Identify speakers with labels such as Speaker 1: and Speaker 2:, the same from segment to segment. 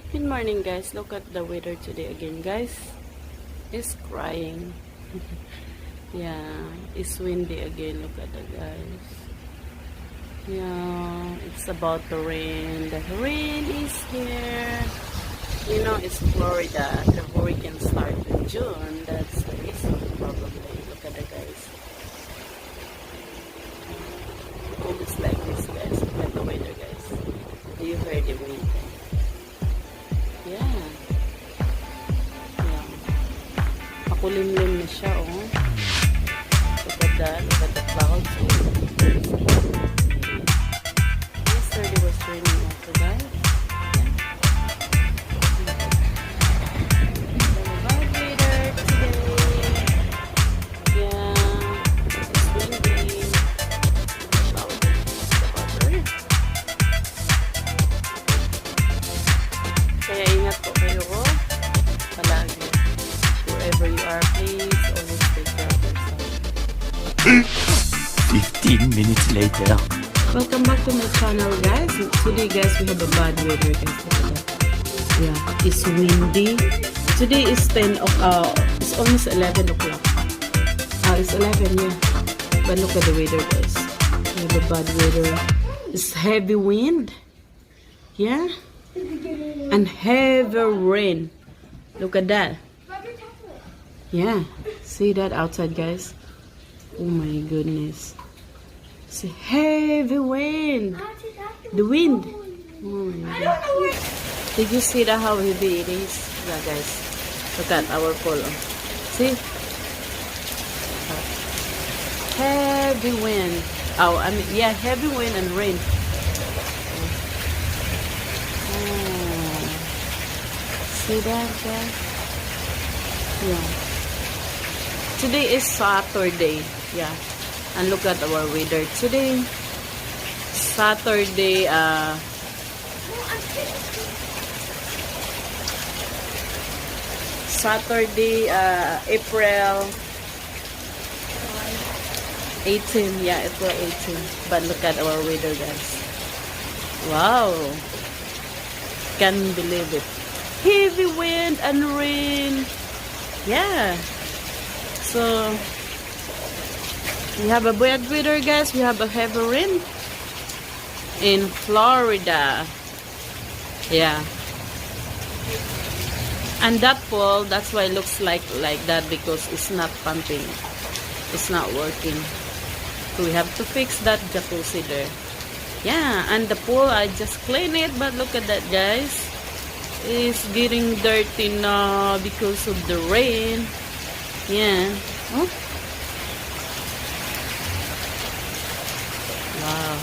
Speaker 1: Good morning, guys. Look at the weather today again, guys. It's crying. Yeah, it's windy again. Look at that, guys. Yeah, it's about to rain. The rain is here. You know, it's Florida. The hurricane started in June. That's the reason, probably. Look at the guys. Almost like this, guys. Look at the weather, guys. Do you hear the wind? Yeah. Yeah. Makulimlim na siya, oh. Look at the clouds. Yesterday was raining also, guys. Kaya ingat po kayo palagi. Wherever you are, please always take care of yourself.
Speaker 2: 15 minutes later.
Speaker 1: Welcome back to my channel, guys. Today, guys, we have a bad weather, guys. Look at that. Yeah, it's windy. Today is it's almost 11 o'clock. It's 11, yeah. But look at the weather, guys. We have a bad weather. It's heavy wind. Yeah. And heavy rain. Look at that. Yeah. See that outside, guys? Oh my goodness. See heavy wind. The wind. Oh my God. Did you see that how heavy it is? Yeah, guys. Look at our pole. See? Heavy wind. Oh, I mean, yeah, heavy wind and rain. See that, guys? Yeah. Today is Saturday. Yeah. And look at our weather today. Saturday, April 18. Yeah, April 18. But look at our weather, guys. Wow. Can't believe it. Heavy wind and rain. Yeah. So we have a bad weather, guys. We have a heavy rain in Florida. Yeah. And that pole, that's why it looks like that, because it's not pumping. It's not working. So we have to fix that jacuzzi there. Yeah, and the pool, I just clean it, but look at that, guys. It's getting dirty now because of the rain. Yeah. Oh. Wow.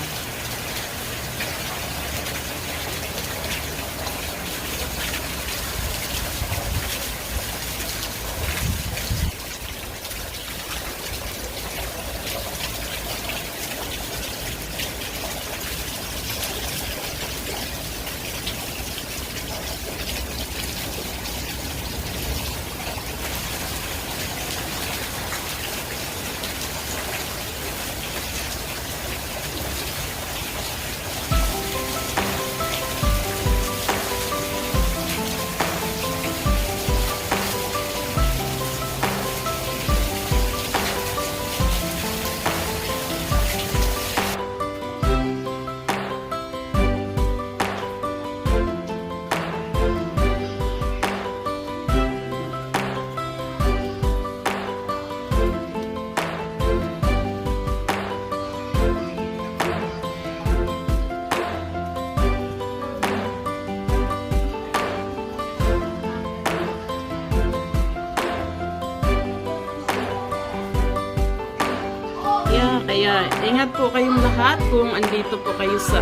Speaker 1: Kaya ingat po kayong lahat kung andito po kayo sa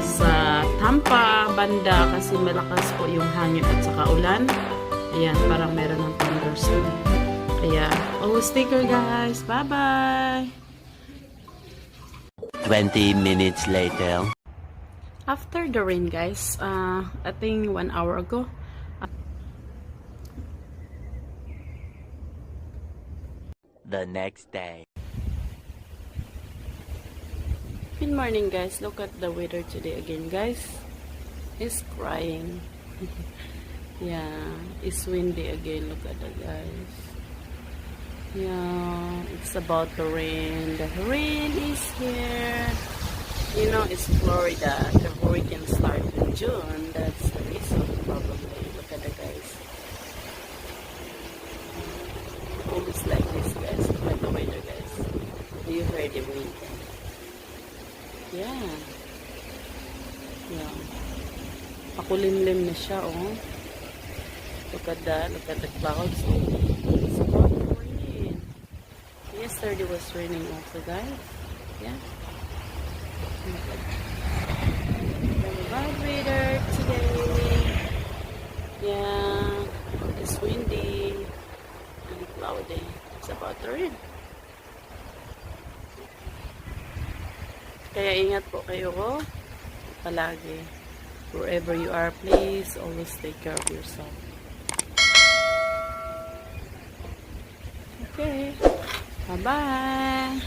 Speaker 1: sa Tampa banda, kasi malakas po yung hangin at saka ulan. Ayan, parang meron ng thunderstorm. Kaya always take care, guys. Bye-bye.
Speaker 2: 20 minutes later.
Speaker 1: After the rain, guys, I think 1 hour ago,
Speaker 2: The next day.
Speaker 1: Good morning, guys. Look at the weather today again, guys. He's crying. Yeah, it's windy again. Look at that, guys. Yeah, it's about to rain. The rain is here. You know, it's Florida. The hurricane starts in June. That's the reason, probably. Look at the guys. Almost like this, guys. Look at the weather, guys. Do you hear the wind? Yeah. Yeah. Pakulimlim na siya, oh. Look at that. Look at the clouds. It's about to rain. Yesterday was raining also, guys. Yeah. Look at that. Very bad weather today. Yeah. It's windy and cloudy. It's about to rain. Kaya ingat po kayo ko palagi. Wherever you are, please always take care of yourself. Okay. Bye-bye.